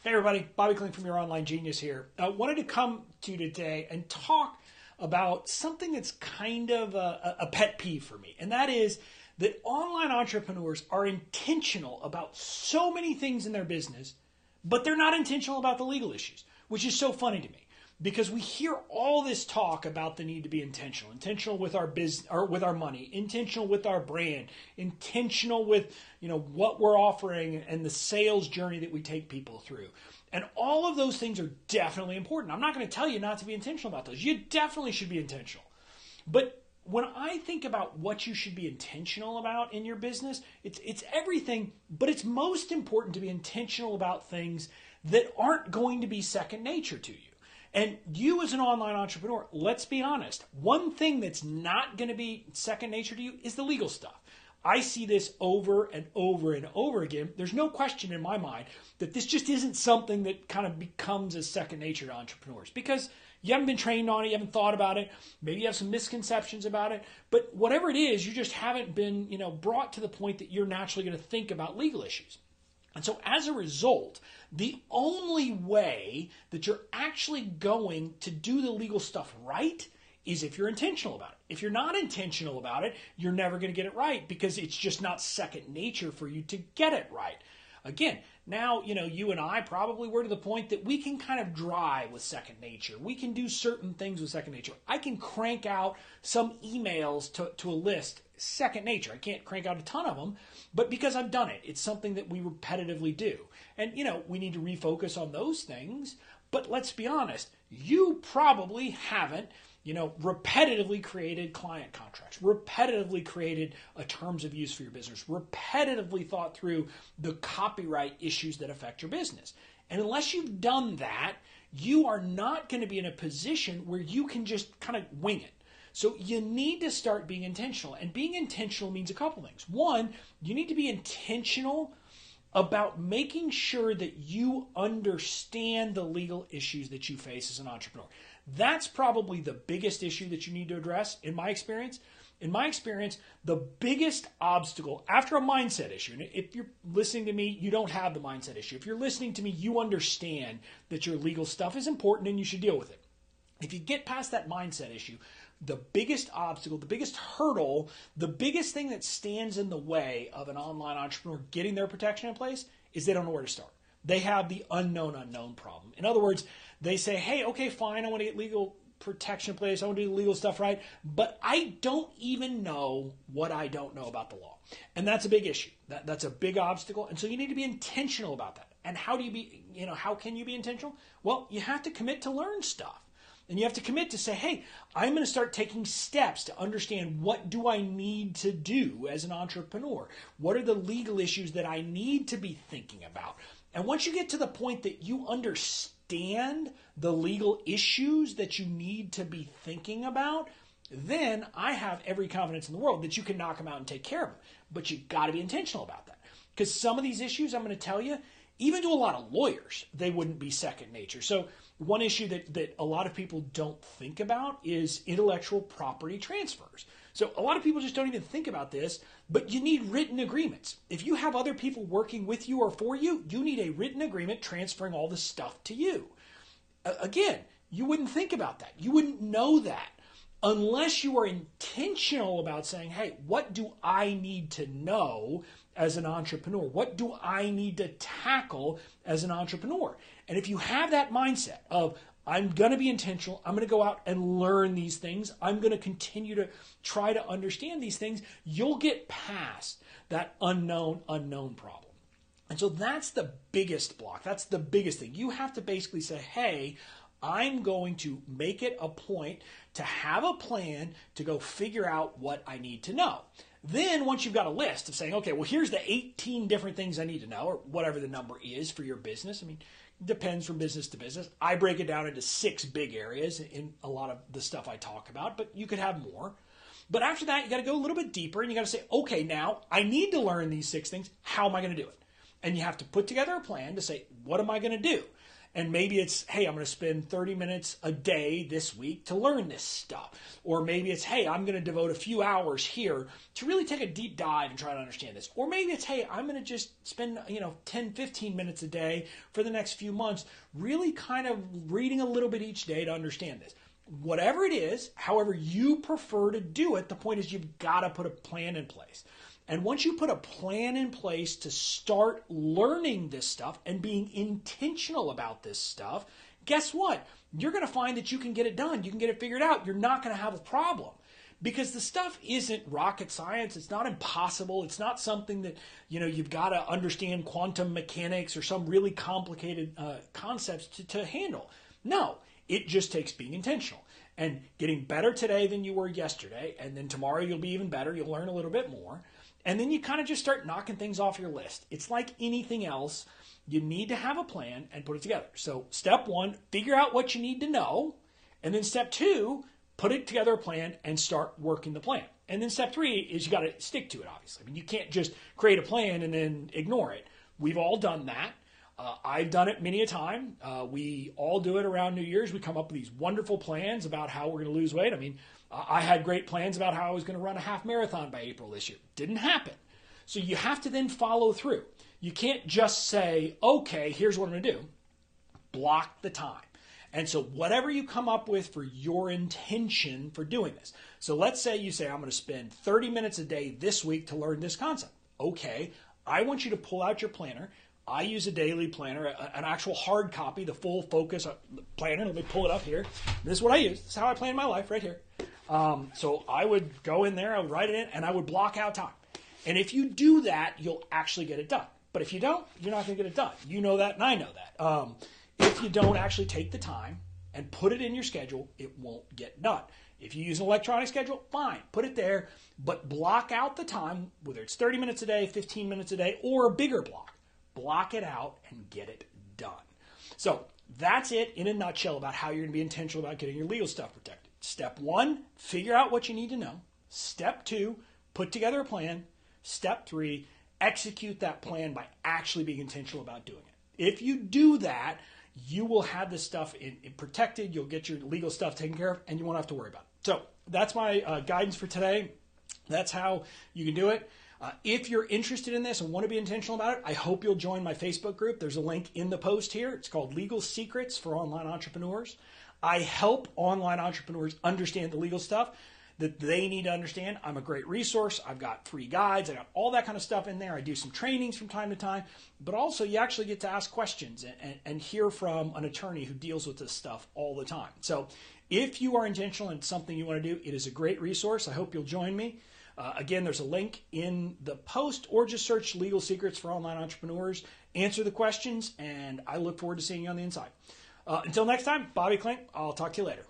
Hey everybody, Bobby Kling from Your Online Genius here. I wanted to come to you today and talk about something that's kind of a pet peeve for me, and that is that online entrepreneurs are intentional about so many things in their business, but they're not intentional about the legal issues, which is so funny to me. Because we hear all this talk about the need to be intentional with our business or with our money, intentional with our brand, intentional with what we're offering and the sales journey that we take people through. And all of those things are definitely important. I'm not going to tell you not to be intentional about those. You definitely should be intentional. But when I think about what you should be intentional about in your business, it's everything, but it's most important to be intentional about things that aren't going to be second nature to you. And you as an online entrepreneur, let's be honest, one thing that's not going to be second nature to you is the legal stuff. I see this over and over and over again. There's no question in my mind that this just isn't something that kind of becomes as second nature to entrepreneurs because you haven't been trained on it, you haven't thought about it, maybe you have some misconceptions about it, but whatever it is, you just haven't been, brought to the point that you're naturally going to think about legal issues. And so as a result, the only way that you're actually going to do the legal stuff right is if you're intentional about it. If you're not intentional about it, you're never going to get it right because it's just not second nature for you to get it right. Again, now, you and I probably were to the point that we can kind of drive with second nature. We can do certain things with second nature. I can crank out some emails to a list, second nature. I can't crank out a ton of them, but because I've done it, it's something that we repetitively do. And, we need to refocus on those things. But let's be honest, you probably haven't repetitively created client contracts, repetitively created a terms of use for your business, repetitively thought through the copyright issues that affect your business. And unless you've done that, you are not going to be in a position where you can just kind of wing it. So you need to start being intentional. And being intentional means a couple things. One, you need to be intentional about making sure that you understand the legal issues that you face as an entrepreneur. That's probably the biggest issue that you need to address in my experience. In my experience, the biggest obstacle after a mindset issue, and if you're listening to me, you don't have the mindset issue. If you're listening to me, you understand that your legal stuff is important and you should deal with it. If you get past that mindset issue, the biggest obstacle, the biggest hurdle, the biggest thing that stands in the way of an online entrepreneur getting their protection in place is they don't know where to start. They have the unknown problem. In other words, they say, hey, okay, fine, I want to get legal protection in place, I want to do the legal stuff right, but I don't even know what I don't know about the law. And that's a big issue. That's a big obstacle. And so you need to be intentional about that. And how can you be intentional? Well, you have to commit to learn stuff. And you have to commit to say, hey, I'm going to start taking steps to understand what do I need to do as an entrepreneur? What are the legal issues that I need to be thinking about? And once you get to the point that you understand the legal issues that you need to be thinking about, then I have every confidence in the world that you can knock them out and take care of them. But you got to be intentional about that. Because some of these issues, I'm going to tell you, even to a lot of lawyers, they wouldn't be second nature. So one issue that a lot of people don't think about is intellectual property transfers. So a lot of people just don't even think about this, but you need written agreements. If you have other people working with you or for you, you need a written agreement transferring all the stuff to you. Again, you wouldn't think about that. You wouldn't know that unless you are intentional about saying, hey, what do I need to know as an entrepreneur? What do I need to tackle as an entrepreneur? And if you have that mindset of, I'm going to be intentional, I'm going to go out and learn these things, I'm going to continue to try to understand these things, you'll get past that unknown problem. And so that's the biggest block. That's the biggest thing. You have to basically say, hey, I'm going to make it a point to have a plan to go figure out what I need to know. Then once you've got a list of saying, okay, well, here's the 18 different things I need to know, or whatever the number is for your business. I mean, it depends from business to business. I break it down into 6 big areas in a lot of the stuff I talk about, but you could have more. But after that, you got to go a little bit deeper and you got to say, okay, now I need to learn these 6 things. How am I going to do it? And you have to put together a plan to say, what am I going to do? And maybe it's, hey, I'm going to spend 30 minutes a day this week to learn this stuff. Or maybe it's, hey, I'm going to devote a few hours here to really take a deep dive and try to understand this. Or maybe it's, hey, I'm going to just spend, 10, 15 minutes a day for the next few months, really kind of reading a little bit each day to understand this. Whatever it is, however you prefer to do it, the point is you've got to put a plan in place. And once you put a plan in place to start learning this stuff and being intentional about this stuff, guess what? You're going to find that you can get it done. You can get it figured out. You're not going to have a problem because the stuff isn't rocket science. It's not impossible. It's not something that, you've got to understand quantum mechanics or some really complicated concepts to handle. No, it just takes being intentional and getting better today than you were yesterday. And then tomorrow you'll be even better. You'll learn a little bit more. And then you kind of just start knocking things off your list. It's like anything else. You need to have a plan and put it together. So step 1, figure out what you need to know. And then step 2, put it together a plan and start working the plan. And then step 3 is you got to stick to it, obviously. I mean, you can't just create a plan and then ignore it. We've all done that. I've done it many a time. We all do it around New Year's. We come up with these wonderful plans about how we're going to lose weight. I mean, I had great plans about how I was going to run a half marathon by April this year. Didn't happen. So you have to then follow through. You can't just say, okay, here's what I'm going to do. Block the time. And so whatever you come up with for your intention for doing this. So let's say you say, I'm going to spend 30 minutes a day this week to learn this concept. Okay, I want you to pull out your planner. I use a daily planner, an actual hard copy, the full focus planner. Let me pull it up here. This is what I use. This is how I plan my life right here. So I would go in there, I would write it in, and I would block out time. And if you do that, you'll actually get it done. But if you don't, you're not going to get it done. You know that, and I know that. If you don't actually take the time and put it in your schedule, it won't get done. If you use an electronic schedule, fine, put it there, but block out the time, whether it's 30 minutes a day, 15 minutes a day, or a bigger block. Block it out and get it done. So that's it in a nutshell about how you're going to be intentional about getting your legal stuff protected. Step 1, figure out what you need to know. Step 2, put together a plan. Step 3, execute that plan by actually being intentional about doing it. If you do that, you will have this stuff protected. You'll get your legal stuff taken care of, and you won't have to worry about it. So that's my guidance for today. That's how you can do it. If you're interested in this and want to be intentional about it, I hope you'll join my Facebook group. There's a link in the post here. It's called Legal Secrets for Online Entrepreneurs. I help online entrepreneurs understand the legal stuff that they need to understand. I'm a great resource. I've got free guides. I got all that kind of stuff in there. I do some trainings from time to time, but also you actually get to ask questions and hear from an attorney who deals with this stuff all the time. So if you are intentional and it's something you want to do, it is a great resource. I hope you'll join me. Again, there's a link in the post, or just search Legal Secrets for Online Entrepreneurs. Answer the questions, and I look forward to seeing you on the inside. Until next time, Bobby Klink. I'll talk to you later.